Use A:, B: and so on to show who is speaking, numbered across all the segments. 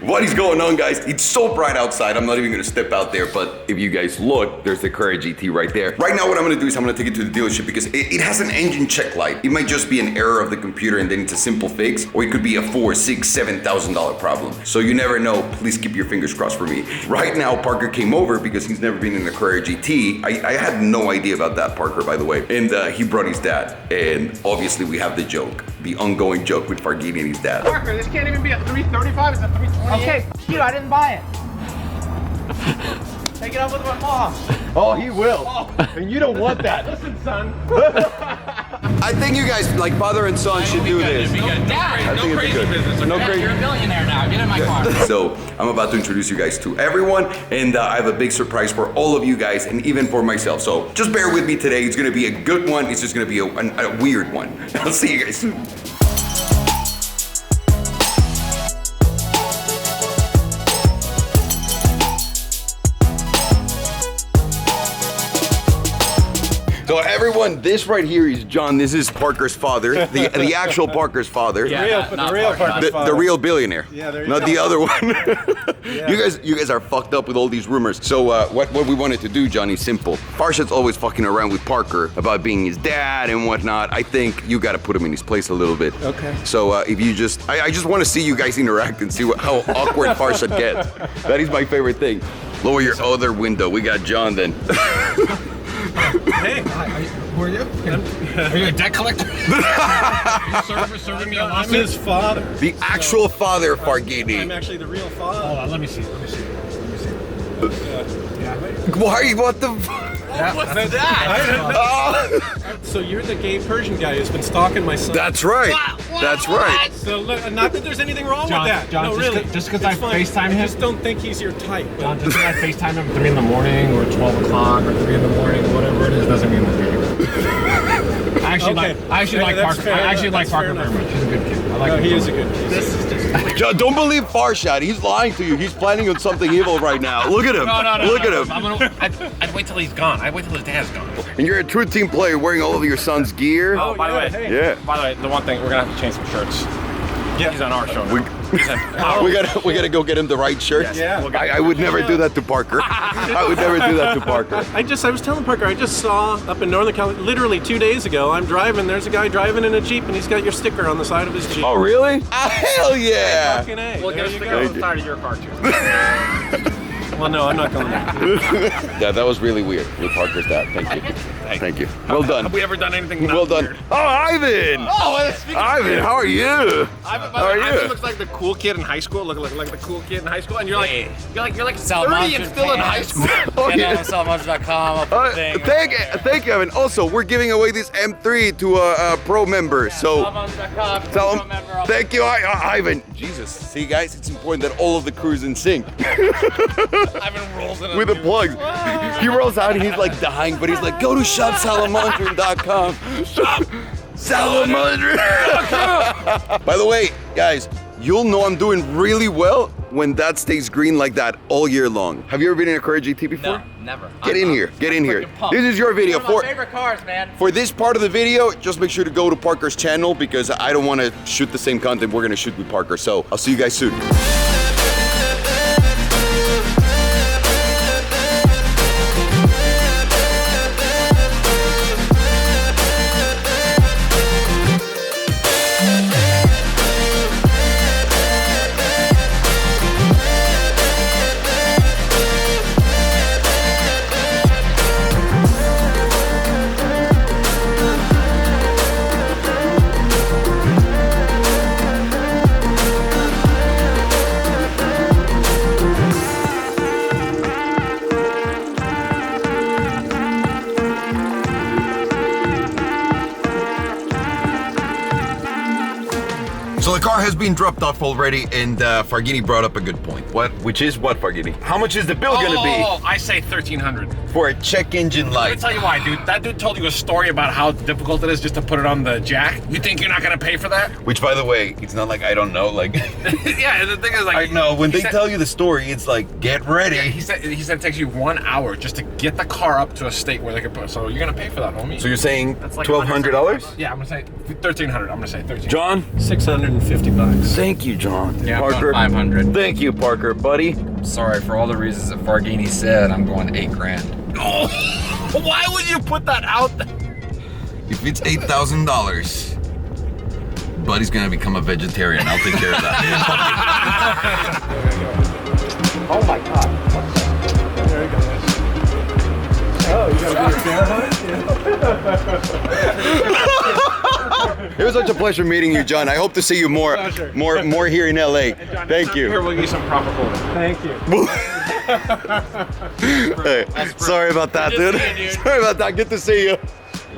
A: What is going on, guys? It's so bright outside, I'm not even gonna step out there, but if you guys look, there's the Carrera GT right there. Right now, what I'm gonna do is I'm gonna take it to the dealership because it has an engine check light. It might just be an error of the computer and then it's a simple fix, or it could be a $4,000, $6,000, $7,000 problem. So you never know, please keep your fingers crossed for me. Right now, Parker came over because he's never been in a Carrera GT. I had no idea about that, Parker, by the way. And he brought his dad, and obviously we have the joke, the ongoing joke with Farghini and his dad.
B: Parker, this can't even be a 335, it's a 328.
C: Okay, dude, I didn't buy it.
B: Take it up with my mom.
D: Oh, he will. And you don't want that.
B: Listen, son.
A: I think you guys, like father and son, should do this.
C: Dad,
A: No crazy
B: business.
A: No
C: Dad,
A: crazy.
C: you're a millionaire now. Get in my car.
A: So I'm about to introduce you guys to everyone, and I have a big surprise for all of you guys, and even for myself. So just bear with me today. It's gonna be a good one. It's just gonna be a weird one. I'll see you guys soon. So everyone, this right here is John. This is Parker's father, the actual Parker's father.
D: The real Parker's father.
A: The real billionaire,
D: Yeah, there you
A: not
D: go.
A: the other one.
D: Yeah.
A: You guys are fucked up with all these rumors. So what we wanted to do, John, is simple. Farshad's always fucking around with Parker about being his dad and whatnot. I think you got to put him in his place a little bit.
D: Okay.
A: So if you just, I just want to see you guys interact and see how awkward Farshad gets. That is my favorite thing. Lower your other window. We got John then.
D: Hey,
B: Who are you? Are you a debt collector? you serving me a
D: I'm
B: lawsuit?
D: his father.
A: The actual father of
D: I'm
A: Farghini.
D: actually the real father.
B: Hold on, let me see.
A: Why? What the?
B: What's that?
D: So you're the gay Persian guy who's been stalking my son.
A: That's right. That's right.
D: So look, not that there's anything wrong
B: John,
D: with that.
B: John,
D: no,
B: just
D: really.
B: 'cause- just 'cause
D: It's
B: I
D: fine.
B: FaceTime
D: I
B: him?
D: just don't think he's your type. but-
B: John, just because I FaceTime him at 3 in the morning or 12 o'clock or 3 in the morning, whatever it is, doesn't mean that you're I actually
D: Okay.
B: like
D: That's
B: Parker.
D: fair
B: I actually
D: enough.
B: like
D: That's
B: Parker
D: fair
B: very much.
D: enough.
B: He's a good kid. I like
D: No,
B: him.
D: he is a good kid.
B: This is just
A: John, don't believe Farshad. He's lying to you. He's planning on something evil right now. Look at him. Look at him.
B: I'd wait till he's gone. I'd wait till his dad's gone.
A: And you're a true team player wearing all of your son's gear.
D: Oh,
B: by the way,
D: hey.
A: Yeah.
B: By the way, the one thing, we're gonna have to change some shirts.
D: Yeah.
B: He's on our show now.
A: We gotta go get him the right shirt.
D: Yeah.
A: I would never do that to Parker. I would never do that to Parker.
D: I was telling Parker, I just saw up in Northern California, literally 2 days ago, I'm driving, there's a guy driving in a Jeep and he's got your sticker on the side of his Jeep.
A: Oh, really? Hell yeah.
D: Fucking A.
B: We'll
D: There
B: get a
D: you
B: sticker
D: go.
B: on the side of your car too.
D: Well, no, I'm not going there.
A: Yeah, that was really weird with Parker's dad. Thank you. Thank you. Well done.
B: Have we ever done anything not
A: Well done.
B: weird?
A: Oh, Ivan!
B: Oh,
A: Ivan, how are you?
B: Ivan,
A: How are you?
B: Ivan looks like the cool kid in high school. Look like the cool kid in high school, and you're like 30 and
E: Salomondrin
B: still in high school.
A: Oh,
E: Get
A: yeah.
E: on Salomondrin.com. I'll put the thing
A: Thank you, Evan. Also, we're giving away this M3 to a pro member. So,
E: Salomondrin.com.
A: tell him.
E: Pro member, I'll
A: Thank you, Ivan. Jesus. See, guys, it's important that all of the crew's in sync.
B: Ivan rolls in
A: With the plugs. He rolls out and he's like dying, but he's like, go to shopsalomondrin.com. Salomondrin. By the way, guys, you'll know I'm doing really well when that stays green like that all year long. Have you ever been in a Carrera GT before?
E: No, never.
A: Get in here. Get in here.
E: freaking pumped.
A: This is your video.
E: One of my favorite cars, man.
A: For this part of the video, just make sure to go to Parker's channel because I don't want to shoot the same content we're going to shoot with Parker. So I'll see you guys soon. So the car has been dropped off already, and Farghini brought up a good point. Which is what, Farghini? How much is the bill gonna be
B: I say 1,300.
A: for a check engine
B: Let me
A: light?
B: tell you why, dude. That dude told you a story about how difficult it is just to put it on the jack. You think you're not gonna pay for that?
A: Which, by the way, it's not like I don't know. Like,
B: Yeah, the thing is, like,
A: I know when
B: he
A: they
B: said-
A: tell you the story, it's like, get ready.
B: Yeah, he said it takes you 1 hour just to get the car up to a state where they can put. So you're gonna pay for that, homie.
A: So you're saying
B: That's like
A: $1,200?
B: Yeah, I'm gonna say 1,300. I'm gonna say 1,300.
A: John?
D: 650 bucks.
C: bucks.
A: Thank you, John.
C: Yeah, I'm
A: Parker.
C: going 500.
A: Thank you, Parker, buddy.
C: Sorry for all the reasons that Farghini said. I'm going 8 grand.
A: Oh, why would you put that out there? If it's $8,000, Buddy's gonna become a vegetarian. I'll take care of that.
E: Oh my god.
D: There you go. Oh, you gotta be a fan.
A: It was such a pleasure meeting you, John. I hope to see you more here in LA. Thank you.
B: Here, we'll give you some proper photos.
D: Thank you.
A: Hey, sorry about that, dude. Sorry about that. Good to see you.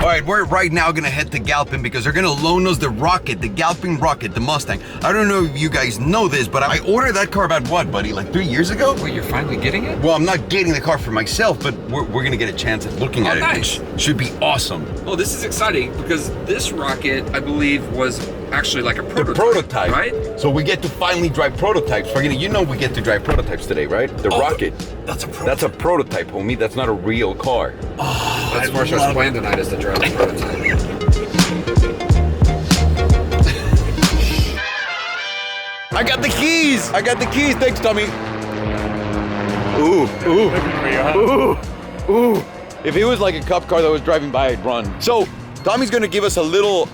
A: All right, we're right now gonna head to Galpin because they're gonna loan us the Rocket, the Galpin Rocket, the Mustang. I don't know if you guys know this, but I ordered that car about what, buddy? Like 3 years ago?
C: Wait, you're finally getting it?
A: Well, I'm not getting the car for myself, but we're gonna get a chance at looking at it.
C: Nice.
A: Which should be awesome.
C: Oh, this is exciting because this rocket, I believe, was actually like a prototype.
A: The prototype,
C: right?
A: So we get to finally drive prototypes. Farghini, you know we get to drive prototypes today, right? The Rocket.
C: That's a prototype.
A: That's a prototype, homie. That's not a real car.
C: That's Marsha's plan tonight is to drive the prototype.
A: I got the keys. I got the keys. Thanks, Tommy. Ooh, ooh, ooh, ooh. If it was like a cup car that was driving by, I'd run. So Tommy's gonna give us a little,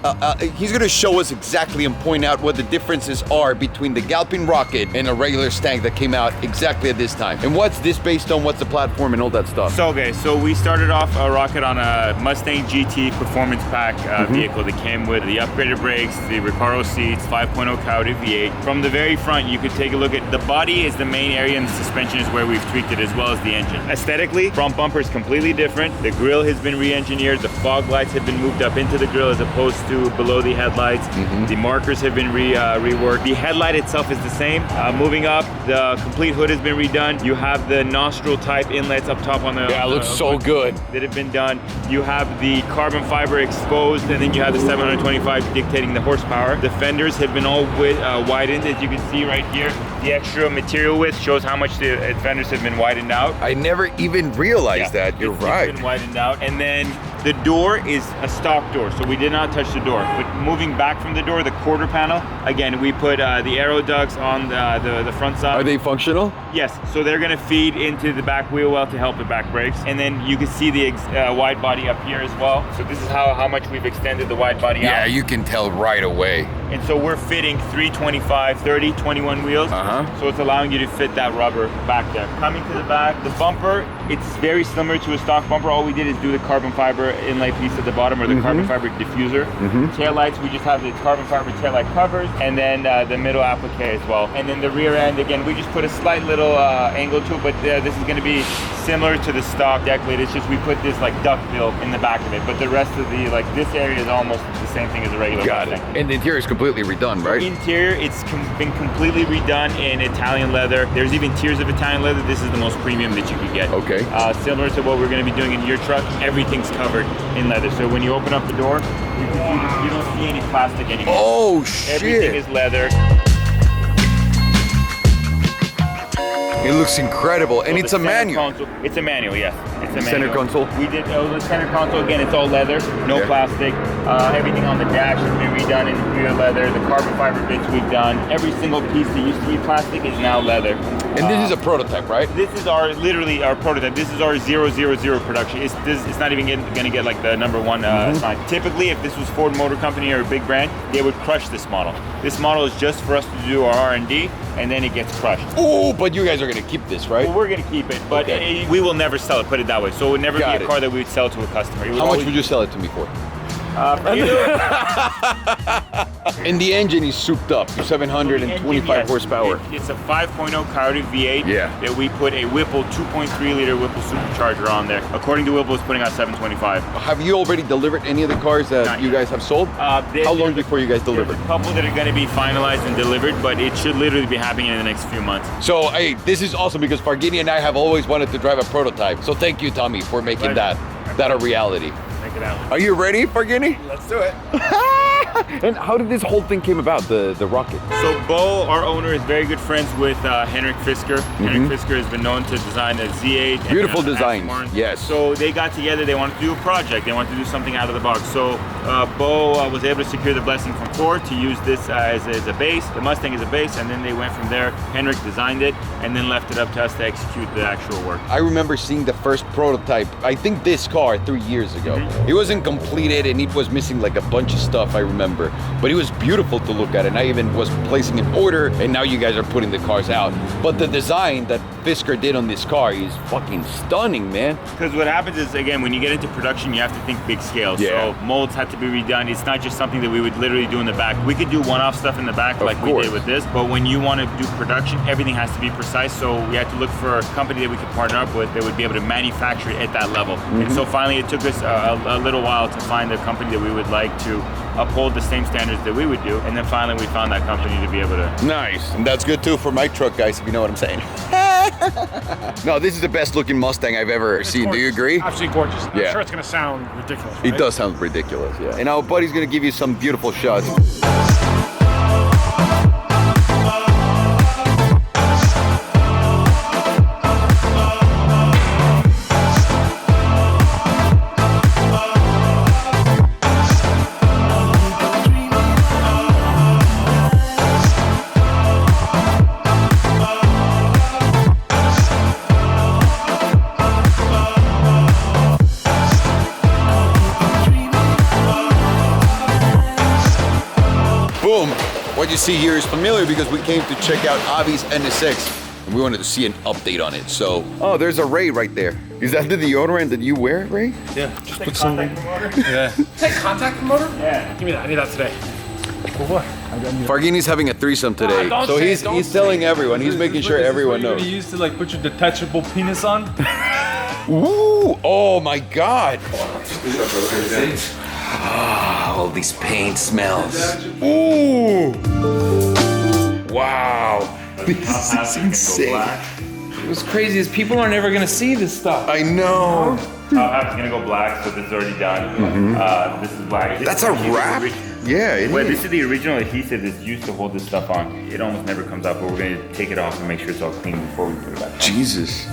A: he's gonna show us exactly and point out what the differences are between the Galpin Rocket and a regular Stang that came out exactly at this time. And what's this based on, what's the platform and all that stuff?
F: So, okay, so we started off a Rocket on a Mustang GT Performance Pack vehicle that came with the upgraded brakes, the Recaro seats, 5.0 Coyote V8. From the very front, you could take a look at the body is the main area and the suspension is where we've tweaked it as well as the engine. Aesthetically, front bumper is completely different. The grille has been re-engineered. The fog lights have been moved up into the grille as opposed to below the headlights. The markers have been reworked. The headlight itself is the same. Moving up, the complete hood has been redone. You have the nostril type inlets up top on the
A: Yeah, it looks so good.
F: that have been done. You have the carbon fiber exposed, and then you have the 725 dictating the horsepower. The fenders have been all widened, as you can see right here. The extra material width shows how much the fenders have been widened out.
A: I never even realized that. You're right.
F: It's been widened out. And then the door is a stock door, so we did not touch the door. But moving back from the door, the quarter panel, again, we put the aero ducts on the front side.
A: Are they functional?
F: Yes, so they're gonna feed into the back wheel well to help the back brakes. And then you can see the wide body up here as well. So this is how much we've extended the wide body
A: Yeah,
F: out.
A: you can tell right away.
F: And so we're fitting 325, 30, 21 wheels. So it's allowing you to fit that rubber back there. Coming to the back, the bumper, it's very similar to a stock bumper. All we did is do the carbon fiber inlay piece at the bottom, or the carbon fiber diffuser. Taillights, we just have the carbon fiber taillight covers, and then the middle applique as well. And then the rear end, again, we just put a slight little angle to it, but this is gonna be similar to the stock deck lid. It's just we put this like duckbill in the back of it, but the rest of the, like this area is almost the same thing as a regular
A: Got it.
F: Mustang.
A: And the interior is completely redone, right?
F: Interior, it's been completely redone in Italian leather. There's even tiers of Italian leather. This is the most premium that you could get.
A: Okay.
F: Similar to what we're going to be doing in your truck, everything's covered in leather. So when you open up the door, you don't see any plastic anymore.
A: Oh, shit.
F: Everything is leather.
A: It looks incredible, and
F: So
A: it's
F: the
A: a
F: center
A: manual.
F: console- it's a manual, yes. It's a
A: Center
F: manual.
A: console?
F: We did the center console again. It's all leather, no
A: Yeah.
F: plastic. Everything on the dash has been redone in real leather. The carbon fiber bits we've done. Every single piece that used to be plastic is now leather.
A: And this is a prototype, right?
F: This is literally our prototype. This is our 000 production. It's not even gonna get like the number one sign. Typically, if this was Ford Motor Company or a big brand, they would crush this model. This model is just for us to do our R&D, and then it gets crushed.
A: Oh, but you guys are gonna keep this, right?
F: Well, we're gonna keep it, but
A: Okay.
F: we will never sell it. Put it that way. So it would never
A: Got
F: be a
A: it.
F: car that we would sell to a customer. It
A: How much
F: always-
A: would you sell it to me for?
F: for you?
A: And the engine is souped up to 725
F: Yes.
A: horsepower.
F: It's a 5.0 Coyote V8
A: Yeah.
F: that we put a Whipple 2.3 liter Whipple supercharger on there. According to Whipple, it's putting out 725.
A: Have you already delivered any of the cars that
F: Not
A: you
F: yet.
A: guys have sold? How long before you guys
F: There's
A: deliver?
F: a couple that are going to be finalized and delivered, but it should literally be happening in the next few months.
A: So, hey, this is awesome because Farghini and I have always wanted to drive a prototype. So thank you, Tommy, for making that a reality.
F: Check it out.
A: Are you ready, Farghini?
F: Let's do it.
A: And how did this whole thing came about, the rocket?
F: So Bo, our owner, is very good friends with Henrik Fisker. Henrik Fisker has been known to design a Z8. And,
A: Beautiful design. Yes.
F: So they got together. They wanted to do a project. They wanted to do something out of the box. So Bo was able to secure the blessing from Ford to use this as a base, the Mustang as a base, and then they went from there. Henrik designed it and then left it up to us to execute the actual work.
A: I remember seeing the first prototype, I think this car 3 years ago. It wasn't completed and it was missing like a bunch of stuff, I remember. But it was beautiful to look at, and I even was placing an order, and now you guys are putting the cars out. But the design that Fisker did on this car is fucking stunning, man.
F: Because what happens is, again, when you get into production, you have to think big scale.
A: Yeah.
F: So molds have to be redone. It's not just something that we would literally do in the back. We could do one-off stuff in the back like we did with this, but when you want to do production, everything has to be precise. So we had to look for a company that we could partner up with that would be able to manufacture it at that level. And so finally, it took us a little while to find a company that we would like to uphold the same standards that we would do. And then finally, we found that company to be able to.
A: Nice. And that's good too for my truck, guys, if you know what I'm saying. No, this is the best looking Mustang I've ever seen.
B: Gorgeous.
A: Do you agree?
B: Absolutely gorgeous. I'm
A: Yeah.
B: sure it's gonna sound ridiculous.
A: It
B: right?
A: does sound ridiculous, yeah. And our buddy's gonna give you some beautiful shots. Boom. What you see here is familiar because we came to check out Avi's NSX and we wanted to see an update on it. So, oh, there's a Ray right there. Is that the deodorant that you wear, Ray?
D: Yeah.
F: Just put some.
D: Yeah.
B: Take contact motor?
F: Yeah.
B: Give me that. I need that today. For what?
A: Farghini's having a threesome today.
B: don't
A: So
B: say
A: he's
B: it, don't
A: he's
B: say
A: telling everyone. He's making sure everyone knows.
G: You used to like put your detachable penis on.
A: Ooh, oh my God.
H: All these paint smells.
A: Ooh. Wow.
H: This is insane. What's crazy is people are never gonna see this stuff.
A: I know.
F: Top half is gonna go black, so this is already done. This is black.
A: That's a wrap? Yeah, it
F: Well,
A: is.
F: this is the original adhesive that's used to hold this stuff on. It almost never comes out, but we're gonna take it off and make sure it's all clean before we put it back on.
A: Jesus.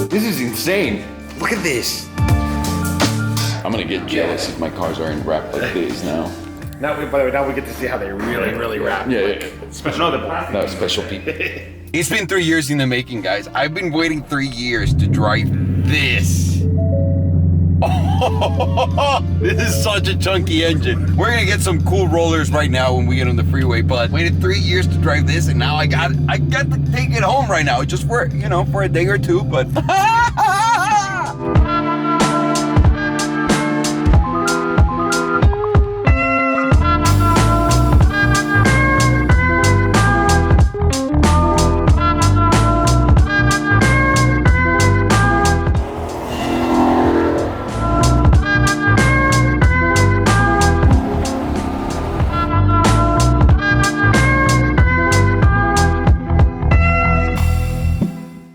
A: This is insane. Look at this. I'm gonna get jealous if my cars aren't wrapped like this now.
B: Now, by the way, now we get to see how they really wrap.
A: Yeah.
F: Special. No, the plastic.
A: No, special people. It's been 3 years in the making, guys. I've been waiting 3 years to drive this. This is such a chunky engine. We're gonna get some cool rollers right now when we get on the freeway, but waited 3 years to drive this, and now I got to take it home right now, just for, you know, for a day or two, but.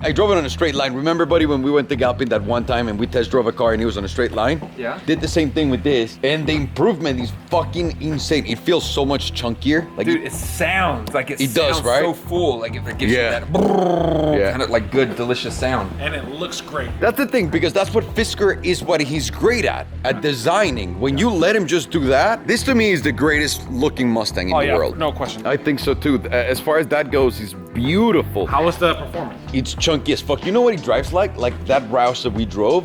A: I drove it on a straight line. Remember, buddy, when we went to Galpin that one time and we test drove a car and it was on a straight line?
G: Yeah.
A: Did the same thing with this, and the improvement is fucking insane. It feels so much chunkier. Like,
G: Dude, it sounds like it
A: It does,
G: sounds
A: right?
G: so full. Like it gives
A: Yeah.
G: you that
A: Yeah.
G: kind of like good, delicious sound.
B: And it looks great.
A: that's the thing, because that's what Fisker is, what he's great at designing. When you let him just do that, this to me is the greatest looking Mustang in
B: Oh
A: the
B: yeah,
A: world.
B: no question.
A: I think so too. As far as that goes, it's beautiful.
B: How was the performance?
A: It's chunky as fuck. You know what he drives like? Like that Roush that we drove.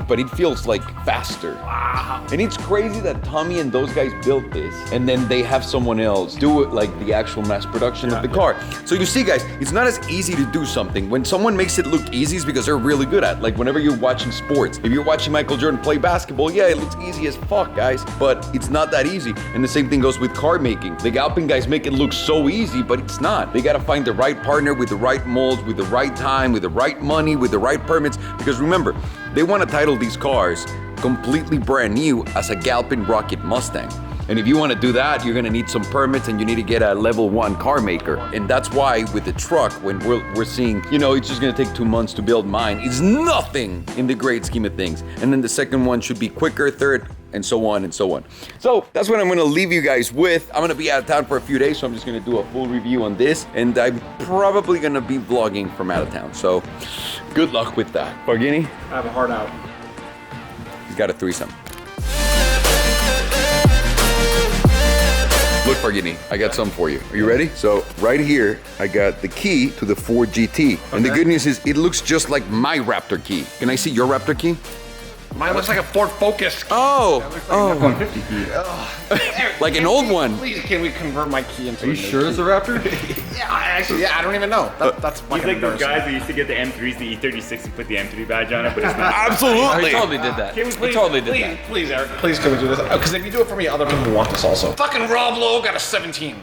A: But it feels like faster. Wow. And it's crazy that Tommy and those guys built this, and then they have someone else do it, like the actual mass production of the car. So you see, guys, it's not as easy to do something. When someone makes it look easy, it's because they're really good at it. Like whenever you're watching sports, if you're watching Michael Jordan play basketball, yeah, it looks easy as fuck, guys, but it's not that easy. And the same thing goes with car making. The Galpin guys make it look so easy, but it's not. They gotta find the right partner with the right molds, with the right time, with the right money, with the right permits. Because remember, they want to title these cars completely brand new as a Galpin Rocket Mustang. And if you want to do that, you're going to need some permits and you need to get a level 1 car maker. And that's why with the truck, when we're seeing, you know, it's just going to take 2 months to build mine, it's nothing in the great scheme of things. And then the second one should be quicker, third, and so on and so on. So that's what I'm gonna leave you guys with. I'm gonna be out of town for a few days, so I'm just gonna do a full review on this, and I'm probably gonna be vlogging from out of town. So good luck with that. Farghini?
B: I have a heart out.
A: He's got a threesome. Look, Farghini, I got some for you. Are you ready? So right here, I got the key to the Ford GT. And the good news is it looks just like my Raptor key. Can I see your Raptor key?
E: Mine looks like a Ford Focus.
A: Oh, like an old one.
E: Please, can we convert my key into?
G: Are you sure it's a Raptor?
E: Yeah, I don't even know. That's
F: He's
E: like
F: like those guys that used to get the M3s, the E36, and put the M3 badge on it, but it's not.
A: Absolutely.
G: He totally did that. He totally did that.
E: Please, Eric. Please, can we do this? Because if you do it for me, other people want this also. Fucking Rob Lowe got a 17.